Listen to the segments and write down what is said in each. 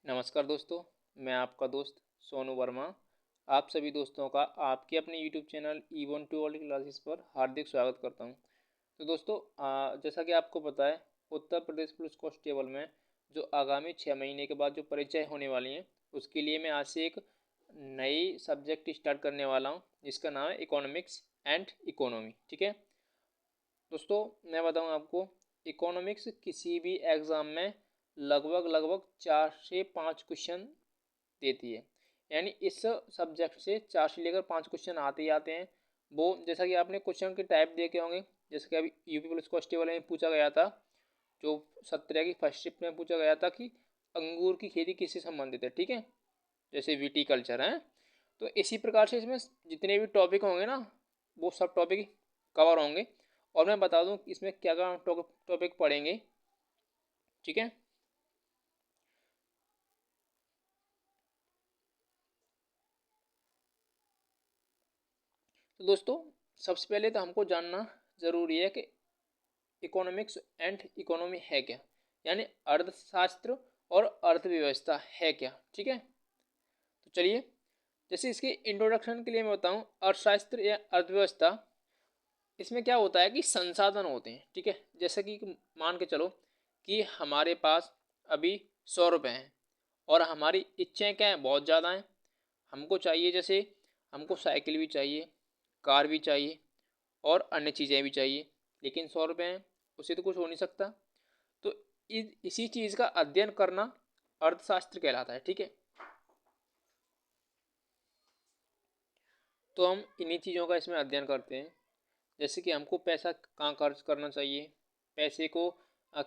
नमस्कार दोस्तों, मैं आपका दोस्त सोनू वर्मा। आप सभी दोस्तों का आपके अपने YouTube channel even to all classes पर हार्दिक स्वागत करता हूं। तो दोस्तों, जैसा कि आपको पता है, उत्तर प्रदेश पुलिस कांस्टेबल में जो आगामी 6 महीने के बाद जो परीक्षाएं होने वाली हैं, उसके लिए मैं आज से एक नई सब्जेक्ट स्टार्ट करने वाला हूं, जिसका नाम है इकोनॉमिक्स एंड इकोनॉमी। ठीक है दोस्तों, मैं बताऊं आपको, इकोनॉमिक्स किसी भी एग्ज़ाम में लगभग 4 से 5 क्वेश्चन देती है। यानी इस सब्जेक्ट से 4 से लेकर 5 क्वेश्चन आते ही आते हैं। वो जैसा कि आपने क्वेश्चन के टाइप देखे होंगे, जैसे कि अभी यूपी पुलिस कांस्टेबल में पूछा गया था, जो 17 की फर्स्ट शिफ्ट में पूछा गया था कि अंगूर की खेती किससे संबंधित है। ठीक है, जैसे विटीकल्चर है। तो इसी प्रकार से इसमें जितने भी टॉपिक होंगे ना, वो सब टॉपिक कवर होंगे। और मैं बता दूं इसमें क्या क्या टॉपिक पढ़ेंगे। ठीक है, तो दोस्तों, सबसे पहले तो हमको जानना ज़रूरी है कि इकोनॉमिक्स एंड इकोनॉमी है क्या, यानी अर्थशास्त्र और अर्थव्यवस्था है क्या। ठीक है, तो चलिए, जैसे इसके इंट्रोडक्शन के लिए मैं बताऊं, अर्थशास्त्र या अर्थव्यवस्था, इसमें क्या होता है कि संसाधन होते हैं। ठीक है, जैसे कि मान के चलो कि हमारे पास अभी 100 रुपये हैं और हमारी इच्छाएं क्या हैं, बहुत ज़्यादा हैं। हमको चाहिए, जैसे हमको साइकिल भी चाहिए, कार भी चाहिए और अन्य चीज़ें भी चाहिए, लेकिन 100 रुपये हैं, उससे तो कुछ हो नहीं सकता। तो इसी चीज़ का अध्ययन करना अर्थशास्त्र कहलाता है। ठीक है, तो हम इन्हीं चीज़ों का इसमें अध्ययन करते हैं, जैसे कि हमको पैसा कहाँ खर्च करना चाहिए, पैसे को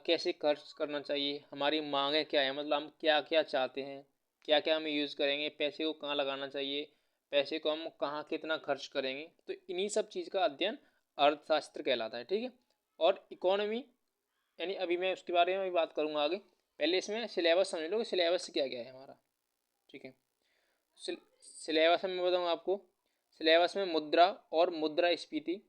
कैसे खर्च करना चाहिए, हमारी मांगें क्या है, मतलब हम क्या क्या चाहते हैं, क्या क्या हम यूज़ करेंगे, पैसे को कहाँ लगाना चाहिए, पैसे को हम कहाँ कितना खर्च करेंगे। तो इन्हीं सब चीज़ का अध्ययन अर्थशास्त्र कहलाता है। ठीक है, और इकोनॉमी, यानी अभी मैं उसके बारे में भी बात करूँगा आगे। पहले इसमें सिलेबस समझ लो कि सिलेबस क्या क्या है हमारा। ठीक है, सिलेबस में मैं बताऊँ आपको, सिलेबस में मुद्रा और मुद्रास्फीति,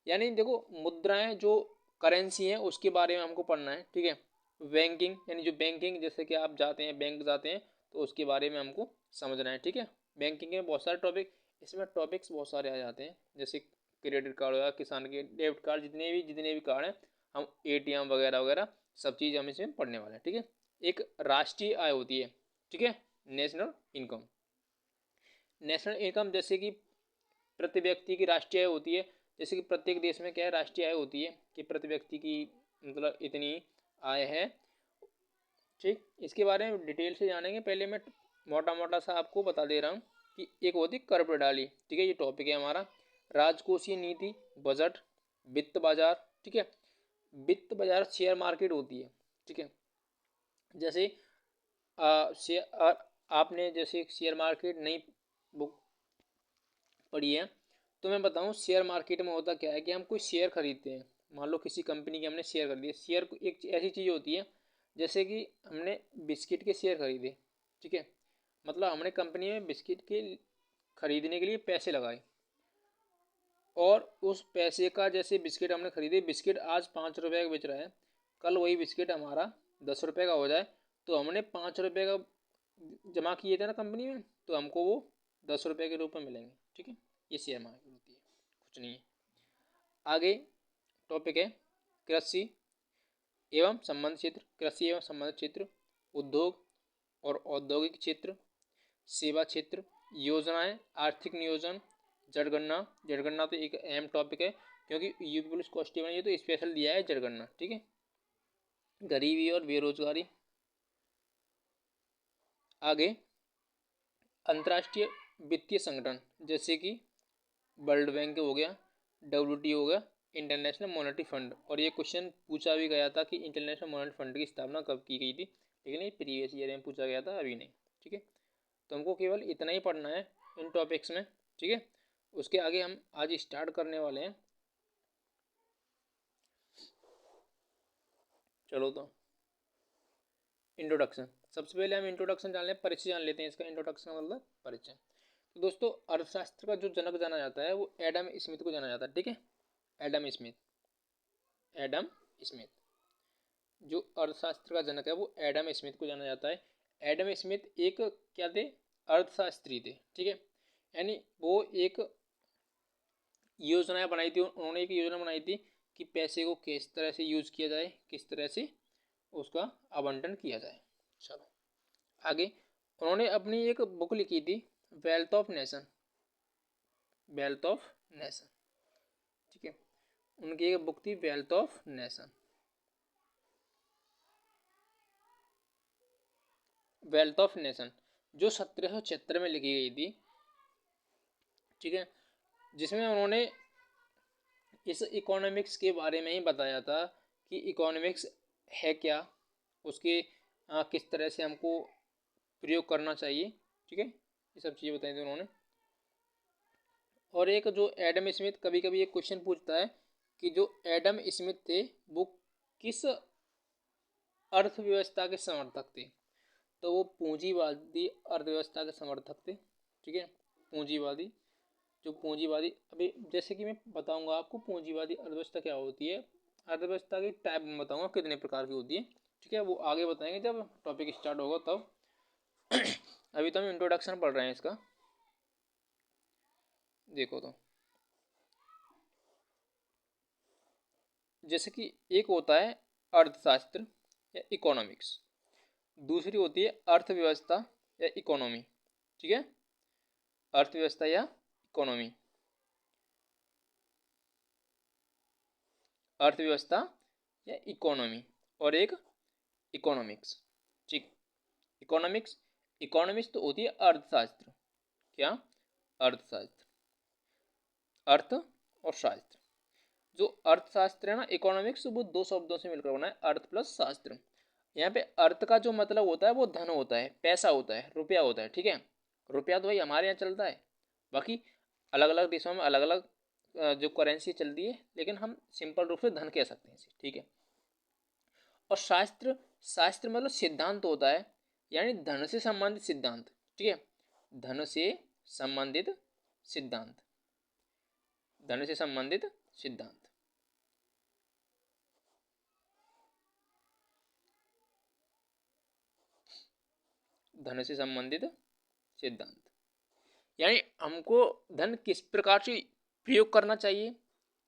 यानी देखो, मुद्राएं जो करेंसी हैं उसके बारे में हमको पढ़ना है। ठीक है, बैंकिंग, यानी जो बैंकिंग, जैसे कि आप जाते हैं बैंक जाते हैं, तो उसके बारे में हमको समझना है। ठीक है, बैंकिंग में बहुत सारे टॉपिक, इसमें टॉपिक्स बहुत सारे आ जाते हैं, जैसे क्रेडिट कार्ड होगा, किसान के डेबिट कार्ड, जितने भी कार्ड हैं, हम एटीएम वगैरह वगैरह सब चीज़ हम इसमें पढ़ने वाले हैं। ठीक है, एक राष्ट्रीय आय होती है। ठीक है, नेशनल इनकम, नेशनल इनकम जैसे कि प्रति व्यक्ति की राष्ट्रीय आय होती है। जैसे कि प्रत्येक देश में क्या है, राष्ट्रीय आय होती है कि प्रति व्यक्ति की, मतलब इतनी आय है। ठीक, इसके बारे में डिटेल से जानेंगे। पहले मैं मोटा मोटा सा आपको बता दे रहा हूँ कि एक होती कर प्रणाली। ठीक है, ये टॉपिक है हमारा। राजकोषीय नीति, बजट, वित्त बाजार। ठीक है, वित्त बाजार शेयर मार्केट होती है। ठीक है, जैसे शेयर, आपने जैसे शेयर मार्केट नहीं बुक पढ़ी है, तो मैं बताऊं, शेयर मार्केट में होता क्या है कि हम कोई शेयर खरीदते हैं। मान लो किसी कंपनी के हमने शेयर खरीदे। शेयर एक ऐसी चीज़ होती है, जैसे कि हमने बिस्किट के शेयर खरीदे। ठीक है, मतलब हमने कंपनी में बिस्किट के खरीदने के लिए पैसे लगाए, और उस पैसे का, जैसे बिस्किट हमने खरीदे, बिस्किट आज 5 रुपये का बेच रहा है, कल वही बिस्किट हमारा 10 रुपये का हो जाए, तो हमने 5 रुपये का जमा किए थे ना कंपनी में, तो हमको वो 10 रुपये के रूप में मिलेंगे। ठीक है, ये शेयर मार्केट होती है, कुछ नहीं है। आगे टॉपिक है कृषि एवं संबंधित क्षेत्र, कृषि एवं संबंधित क्षेत्र, उद्योग और औद्योगिक क्षेत्र, सेवा क्षेत्र, योजनाएं, आर्थिक नियोजन, जनगणना। जनगणना तो एक अहम टॉपिक है, क्योंकि यूपी पुलिस कांस्टेबल ने ये तो स्पेशल दिया है जनगणना। ठीक है, गरीबी और बेरोजगारी। आगे अंतर्राष्ट्रीय वित्तीय संगठन, जैसे कि वर्ल्ड बैंक हो गया, WTO हो गया, इंटरनेशनल मॉनेटरी फंड। और ये क्वेश्चन पूछा भी गया था कि इंटरनेशनल मॉनेटरी फंड की स्थापना कब की गई थी, लेकिन ये प्रीवियस ईयर में पूछा गया था, अभी नहीं। ठीक है, तो हमको केवल इतना ही पढ़ना है इन टॉपिक्स में। ठीक है, उसके आगे हम आज स्टार्ट करने वाले हैं। चलो, तो इंट्रोडक्शन, सबसे पहले हम इंट्रोडक्शन जान लें, परिचय जान लेते हैं इसका। इंट्रोडक्शन का मतलब परिचय। तो दोस्तों, अर्थशास्त्र का जो जनक जाना जाता है वो एडम स्मिथ को जाना जाता है। ठीक है, एडम स्मिथ, एडम स्मिथ जो अर्थशास्त्र का जनक है, वो एडम स्मिथ को जाना जाता है। एडम स्मिथ एक क्या थे, अर्थशास्त्री थे, ठीक है। यानी वो एक योजनाएं बनाई थी, उन्होंने एक योजना बनाई थी कि पैसे को किस तरह से यूज किया जाए, किस तरह से उसका आवंटन किया जाए। चलो आगे, उन्होंने अपनी एक बुक लिखी थी, wealth of nation, wealth of nation, ठीक है। उनकी एक बुक थी wealth of nation, wealth of nation, जो 1776 में लिखी गई थी, ठीक है। जिसमें उन्होंने इस इकोनॉमिक्स के बारे में ही बताया था कि इकोनॉमिक्स है क्या, उसके किस तरह से हमको प्रयोग करना चाहिए, ठीक है। ये सब चीज़ें बताई थी उन्होंने। और एक जो एडम स्मिथ, कभी कभी एक क्वेश्चन पूछता है कि जो एडम स्मिथ थे वो किस अर्थव्यवस्था के समर्थक थे, तो वो पूंजीवादी अर्थव्यवस्था के समर्थक थे, ठीक है। पूंजीवादी, जो पूंजीवादी, अभी जैसे कि मैं बताऊंगा आपको पूंजीवादी अर्थव्यवस्था क्या होती है, अर्थव्यवस्था की टाइप में बताऊंगा कितने प्रकार की होती है, ठीक है। वो आगे बताएंगे जब टॉपिक स्टार्ट होगा तब। अभी तो हम इंट्रोडक्शन पढ़ रहे हैं इसका, देखो तो जैसे कि एक होता है अर्थशास्त्र या इकोनॉमिक्स, दूसरी होती है अर्थव्यवस्था या इकोनॉमी, ठीक है। अर्थव्यवस्था या इकोनॉमी, अर्थव्यवस्था या इकोनॉमी, और एक इकोनॉमिक्स, ठीक। इकोनॉमिक्स, इकोनॉमिक्स तो होती है अर्थशास्त्र, क्या, अर्थशास्त्र, अर्थ और शास्त्र। जो अर्थशास्त्र है ना, इकोनॉमिक्स, वो दो शब्दों से मिलकर बना है, अर्थ प्लस शास्त्र। यहाँ पे अर्थ का जो मतलब होता है वो धन होता है, पैसा होता है, रुपया होता है, ठीक है। रुपया तो भाई हमारे यहाँ चलता है, बाकी अलग अलग देशों में अलग अलग जो करेंसी चलती है, लेकिन हम सिंपल रूप से धन कह सकते हैं इसे, ठीक है। और शास्त्र, शास्त्र मतलब सिद्धांत होता है, यानी धन से संबंधित सिद्धांत, ठीक है। धन से संबंधित सिद्धांत, धन से संबंधित सिद्धांत, धन से संबंधित सिद्धांत, यानी हमको धन किस प्रकार से प्रयोग करना चाहिए,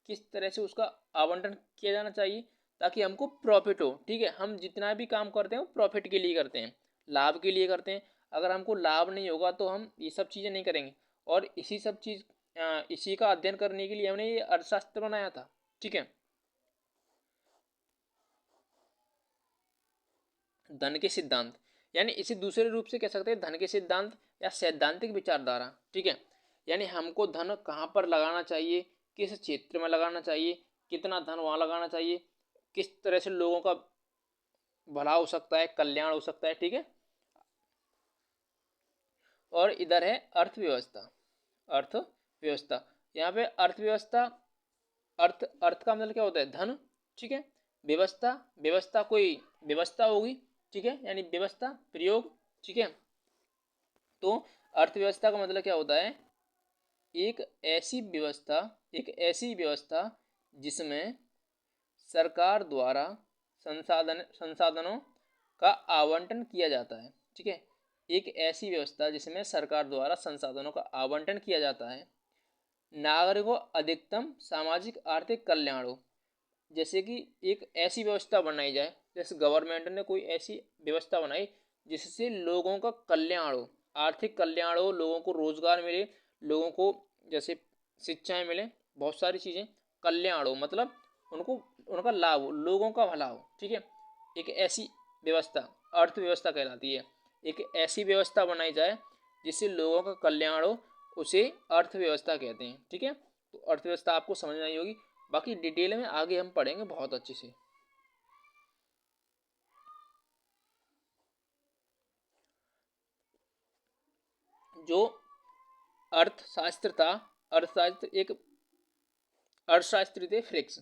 किस तरह से उसका आवंटन किया जाना चाहिए ताकि हमको प्रॉफिट हो, ठीक है। हम जितना भी काम करते हैं वो प्रॉफिट के लिए करते हैं, लाभ के लिए करते हैं। अगर हमको लाभ नहीं होगा तो हम ये सब चीज़ें नहीं करेंगे। और इसी सब चीज़ इसी का अध्ययन करने के लिए हमने ये अर्थशास्त्र बनाया था, ठीक है। धन के सिद्धांत, यानी इसे दूसरे रूप से कह सकते हैं धन के सिद्धांत या सैद्धांतिक विचारधारा, ठीक है। यानी हमको धन कहाँ पर लगाना चाहिए, किस क्षेत्र में लगाना चाहिए, कितना धन वहाँ लगाना चाहिए, किस तरह से लोगों का भला हो सकता है, कल्याण हो सकता है, ठीक है। और इधर है अर्थव्यवस्था, अर्थव्यवस्था, यहाँ पे अर्थव्यवस्था, अर्थ, अर्थ का मतलब क्या होता है, धन, ठीक है। व्यवस्था, व्यवस्था कोई व्यवस्था होगी, ठीक है, यानी व्यवस्था, प्रयोग, ठीक है। तो अर्थव्यवस्था का मतलब क्या होता है, एक ऐसी व्यवस्था, एक ऐसी व्यवस्था जिसमें सरकार द्वारा संसाधनों का आवंटन किया जाता है, ठीक है। एक ऐसी व्यवस्था जिसमें सरकार द्वारा संसाधनों का आवंटन किया जाता है, नागरिकों अधिकतम सामाजिक आर्थिक कल्याण हो। जैसे कि एक ऐसी व्यवस्था बनाई जाए, जैसे गवर्नमेंट ने कोई ऐसी व्यवस्था बनाई जिससे लोगों का कल्याण हो, आर्थिक कल्याण हो, लोगों को रोजगार मिले, लोगों को जैसे शिक्षाएं मिले, बहुत सारी चीज़ें, कल्याण हो मतलब उनको, उनका लाभ हो, लोगों का भला हो, ठीक है। एक ऐसी व्यवस्था अर्थव्यवस्था कहलाती है। एक ऐसी व्यवस्था बनाई जाए जिससे लोगों का कल्याण हो, उसे अर्थव्यवस्था कहते हैं, ठीक है। तो अर्थव्यवस्था आपको समझ में आई होगी, बाकी डिटेल में आगे हम पढ़ेंगे बहुत अच्छे से। जो अर्थशास्त्र था, अर्थशास्त्र एक अर्थशास्त्री थे फ्रिक्स,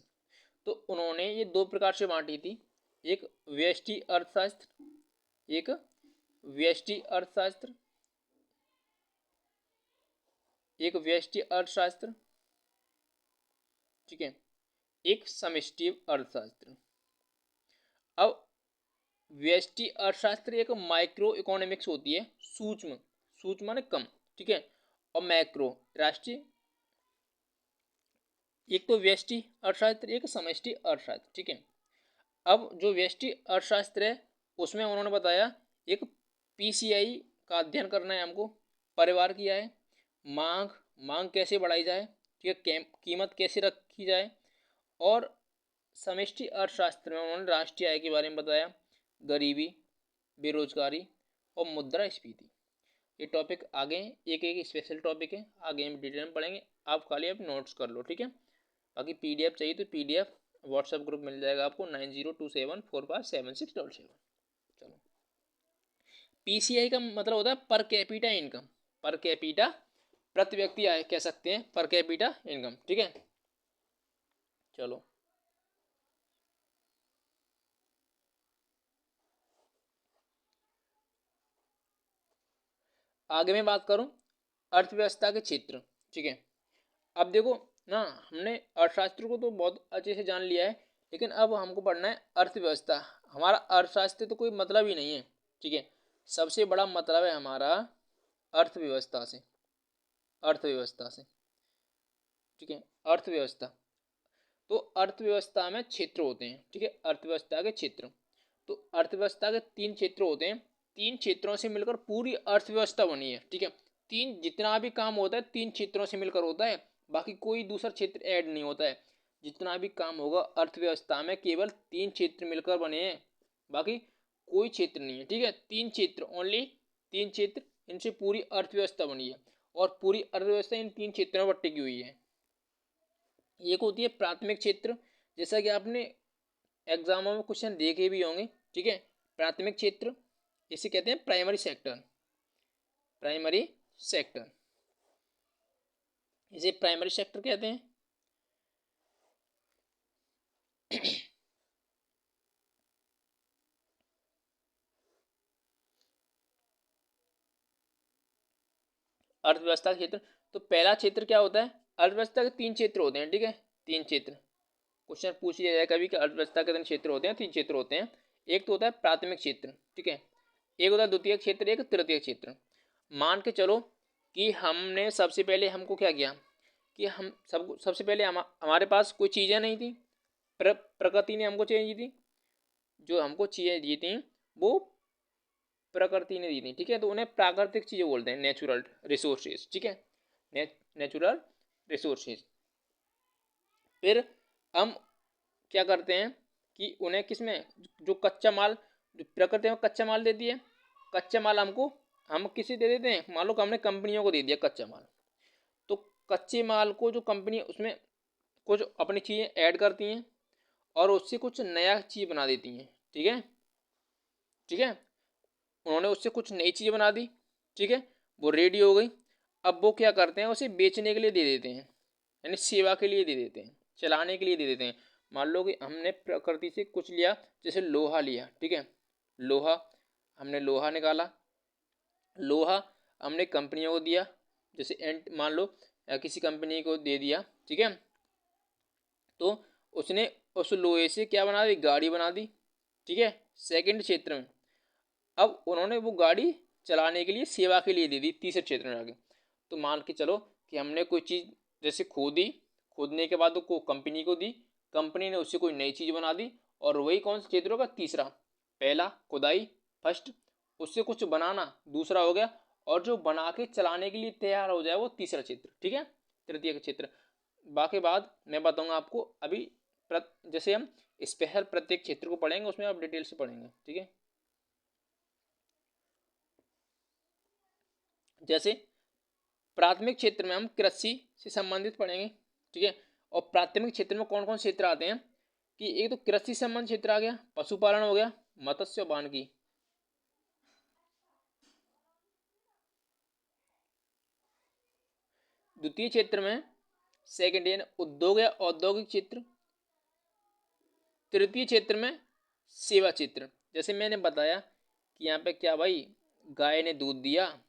तो उन्होंने ये दो प्रकार से बांटी थी, एक व्यष्टि अर्थशास्त्र, एक व्यष्टि अर्थशास्त्र, एक व्यष्टि अर्थशास्त्र, ठीक है, एक समष्टि अर्थशास्त्र। अब व्यष्टि अर्थशास्त्र एक माइक्रो इकोनॉमिक्स होती है, सूक्ष्म, सूक्ष्म माने कम, ठीक है, और मैक्रो राष्ट्रीय। एक तो व्यष्टि अर्थशास्त्र, एक समष्टि अर्थशास्त्र, ठीक है। अब जो व्यष्टि अर्थशास्त्र है उसमें उन्होंने बताया एक पीसीआई का अध्ययन करना है हमको, परिवार किया है, मांग, मांग कैसे बढ़ाई जाए, ठीक है, कीमत कैसे रखी जाए, और समष्टि अर्थशास्त्र में उन्होंने राष्ट्रीय आय के बारे में बताया, गरीबी, बेरोजगारी और मुद्रास्फीति। ये टॉपिक आगे एक एक स्पेशल टॉपिक है, आगे हम डिटेल में पढ़ेंगे, आप खाली अब नोट्स कर लो, ठीक है। बाकी पीडीएफ चाहिए तो पीडीएफ व्हाट्सएप ग्रुप मिल जाएगा आपको 9027457677। चलो, पीसीआई का मतलब होता है per capita income, per capita प्रति व्यक्ति आय कह सकते हैं, पर कैपिटा इनकम, ठीक है। चलो, आगे मैं बात करूं अर्थव्यवस्था के क्षेत्र, ठीक है। अब देखो ना, हमने अर्थशास्त्र को तो बहुत अच्छे से जान लिया है, लेकिन अब हमको पढ़ना है अर्थव्यवस्था। हमारा अर्थशास्त्र तो कोई मतलब ही नहीं है, ठीक है। सबसे बड़ा मतलब है हमारा अर्थव्यवस्था से, अर्थव्यवस्था से, ठीक है, अर्थव्यवस्था। तो अर्थव्यवस्था में क्षेत्र होते हैं, ठीक है, अर्थव्यवस्था के क्षेत्र। तो अर्थव्यवस्था के तीन क्षेत्र होते हैं, तीन क्षेत्रों से मिलकर पूरी अर्थव्यवस्था बनी है, ठीक है। तीन, जितना भी काम होता है तीन क्षेत्रों से मिलकर होता है, बाकी कोई दूसरा क्षेत्र ऐड नहीं होता है। जितना भी काम होगा अर्थव्यवस्था में केवल तीन क्षेत्र मिलकर बने हैं, बाकी कोई क्षेत्र नहीं है, ठीक है। तीन क्षेत्र, ओनली तीन क्षेत्र, इनसे पूरी अर्थव्यवस्था बनी है, और पूरी अर्थव्यवस्था इन तीन क्षेत्रों पर टिकी हुई है। एक होती है प्राथमिक क्षेत्र, जैसा कि आपने एग्जामों में क्वेश्चन देखे भी होंगे, ठीक है। प्राथमिक क्षेत्र इसे कहते हैं प्राइमरी सेक्टर, प्राइमरी सेक्टर, इसे प्राइमरी सेक्टर कहते हैं। अर्थव्यवस्था क्षेत्र, तो पहला क्षेत्र क्या होता है, अर्थव्यवस्था के तीन क्षेत्र होते हैं, ठीक है, तीन क्षेत्र। क्वेश्चन पूछ लिया जाए कभी कि अर्थव्यवस्था के तीन क्षेत्र होते हैं, तीन क्षेत्र होते हैं। एक तो होता है प्राथमिक क्षेत्र, ठीक है, एक होता है द्वितीय क्षेत्र, एक तृतीय क्षेत्र। मान के चलो कि हमने सबसे पहले हमको क्या किया कि हम सब सबसे पहले हमारे पास कोई चीज़ें नहीं थी, प्रकृति ने हमको चीज़ें दी थी, जो हमको चीज़ें दी थी वो प्रकृति ने दी थी, ठीक है। तो उन्हें प्राकृतिक चीज़ें बोलते हैं, नेचुरल रिसोर्सेज, ठीक है, नेचुरल रिसोर्सेज। फिर हम क्या करते हैं कि उन्हें किस में, जो कच्चा माल, जो प्रकृति में कच्चा माल देती है, कच्चा माल हमको हम किसे दे देते हैं, मान लो हमने कंपनियों को दे दिया कच्चा माल। तो कच्चे माल को जो कंपनी उसमें कुछ अपनी चीज़ें ऐड करती हैं और उससे कुछ नया चीज़ बना देती हैं, ठीक है, ठीक है। उन्होंने उससे कुछ नई चीज़ बना दी, ठीक है, वो रेडी हो गई। अब वो क्या करते हैं, उसे बेचने के लिए दे देते हैं, यानी सेवा के लिए दे देते हैं, चलाने के लिए दे देते हैं। मान लो कि हमने प्रकृति से कुछ लिया, जैसे लोहा लिया, ठीक है, लोहा, हमने लोहा निकाला, लोहा हमने कंपनियों को दिया, जैसे एंट मान लो किसी कंपनी को दे दिया, ठीक है। तो उसने उस लोहे से क्या बना दी, गाड़ी बना दी, ठीक है, सेकंड क्षेत्र में। अब उन्होंने वो गाड़ी चलाने के लिए सेवा के लिए दे दी तीसरे क्षेत्र में आगे। तो मान के चलो कि हमने कोई चीज़ जैसे खोदी, खोदने के बाद को कंपनी को दी, कंपनी ने उससे कोई नई चीज़ बना दी, और वही कौन सा क्षेत्र होगा, तीसरा। पहला खुदाई, फर्स्ट, उससे कुछ बनाना, दूसरा हो गया, और जो बना के चलाने के लिए तैयार हो जाए वो तीसरा क्षेत्र, ठीक है, तृतीय क्षेत्र। बाकी बात मैं बताऊंगा आपको अभी, जैसे हम स्पेशल प्रत्येक क्षेत्र को पढ़ेंगे उसमें आप डिटेल से पढ़ेंगे, ठीक है। जैसे प्राथमिक क्षेत्र में हम कृषि से संबंधित पढ़ेंगे, ठीक है। और प्राथमिक क्षेत्र में कौन कौन से क्षेत्र आते हैं कि एक तो कृषि संबंध क्षेत्र आ गया, पशुपालन हो गया, मत्स्य वानिकी। द्वितीय क्षेत्र में सेकेंड यानी उद्योग या औद्योगिक क्षेत्र। तृतीय क्षेत्र में सेवा क्षेत्र। जैसे मैंने बताया कि यहाँ पे क्या भाई, गाय ने दूध दिया,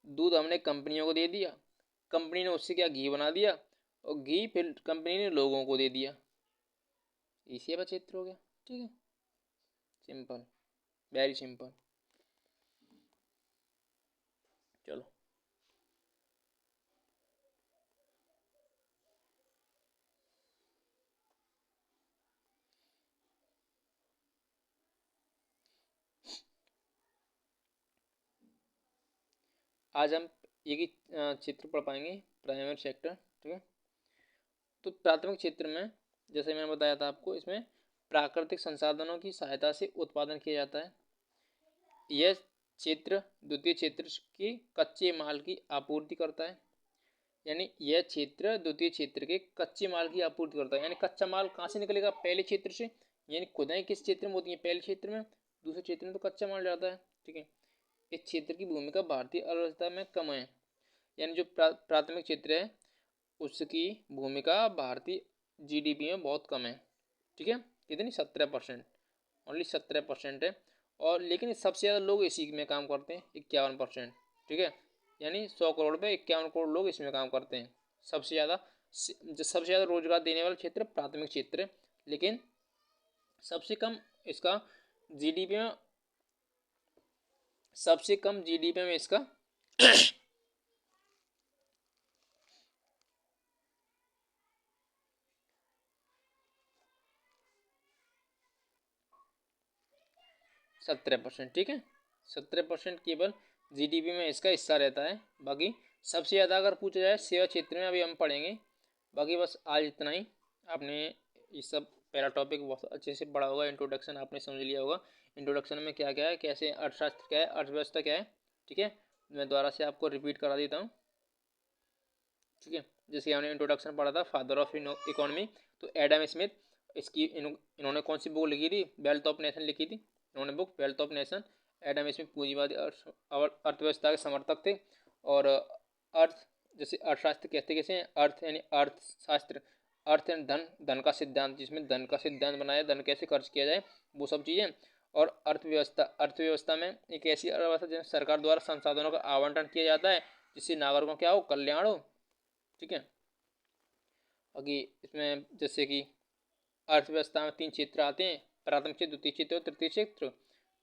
दूध हमने कंपनियों को दे दिया, कंपनी ने उससे क्या घी बना दिया, और घी फिर कंपनी ने लोगों को दे दिया, ये सेवा क्षेत्र हो गया, ठीक है, सिंपल। Very simple. चलो आज हम एक ही चित्र पढ़ पाएंगे, प्राइमरी सेक्टर। ठीक है, तो प्राथमिक क्षेत्र में जैसे मैंने बताया था आपको, इसमें प्राकृतिक संसाधनों की सहायता से उत्पादन किया जाता है। यह क्षेत्र द्वितीय क्षेत्र की कच्चे माल की आपूर्ति करता है। यानी यह क्षेत्र द्वितीय क्षेत्र के कच्चे माल की आपूर्ति करता है। यानी कच्चा माल कहाँ से निकलेगा? पहले क्षेत्र से। यानी खुदाई किस क्षेत्र में होती है? पहले क्षेत्र में। दूसरे क्षेत्र में तो कच्चा माल जाता है। ठीक है, इस क्षेत्र की भूमिका भारतीय अर्थव्यवस्था में कम है। यानी जो प्राथमिक क्षेत्र है उसकी भूमिका भारतीय जीडीपी में बहुत कम है। ठीक है, कितनी? 17%, ओनली 17% है। और लेकिन सबसे ज़्यादा लोग इसी में काम करते हैं, 51%। ठीक है, यानी 100 करोड़ पे 51 करोड़ लोग इसमें काम करते हैं। सबसे ज़्यादा सबसे ज़्यादा रोजगार देने वाला क्षेत्र प्राथमिक क्षेत्र है, लेकिन सबसे कम इसका जीडीपी में, सबसे कम जीडीपी में इसका 17%। ठीक है, 17% केवल जीडीपी में इसका हिस्सा रहता है। बाकी सबसे ज़्यादा अगर पूछा जाए सेवा क्षेत्र में, अभी हम पढ़ेंगे। बाकी बस आज इतना ही। आपने ये सब पहला टॉपिक बहुत अच्छे से पढ़ा होगा, इंट्रोडक्शन आपने समझ लिया होगा। इंट्रोडक्शन में क्या क्या है, कैसे अर्थशास्त्र क्या है, अर्थव्यवस्था क्या है। ठीक है, मैं दोबारा से आपको रिपीट करा देता हूँ। ठीक है, जैसे हमने इंट्रोडक्शन पढ़ा था, फादर ऑफ इकोनॉमी, तो एडम स्मिथ, इसकी इन्होंने कौन सी बुक लिखी थी? वेल्थ ऑफ नेशन लिखी थी इन्होंने, book wealth of nation. Adam Smith पूंजीवादी अर्थव्यवस्था के समर्थक थे। और अर्थ, जैसे अर्थशास्त्र कहते कैसे हैं? अर्थ यानी अर्थशास्त्र, अर्थ एंड धन, धन का सिद्धांत, जिसमें धन का सिद्धांत बनाया, धन कैसे खर्च किया जाए, वो सब चीज़ें। और अर्थव्यवस्था, अर्थव्यवस्था में एक ऐसी अर्थव्यवस्था जिसमें सरकार द्वारा संसाधनों का आवंटन किया जाता है, जिससे नागरिकों क्या हो? कल्याण हो। ठीक है, बाकी इसमें जैसे कि अर्थव्यवस्था में 3 क्षेत्र आते हैं, प्राथमिक क्षेत्र, द्वितीय क्षेत्र और तृतीय क्षेत्र।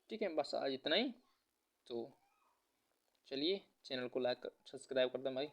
ठीक है, बस आज इतना ही। तो चलिए, चैनल को लाइक सब्सक्राइब कर दें भाई।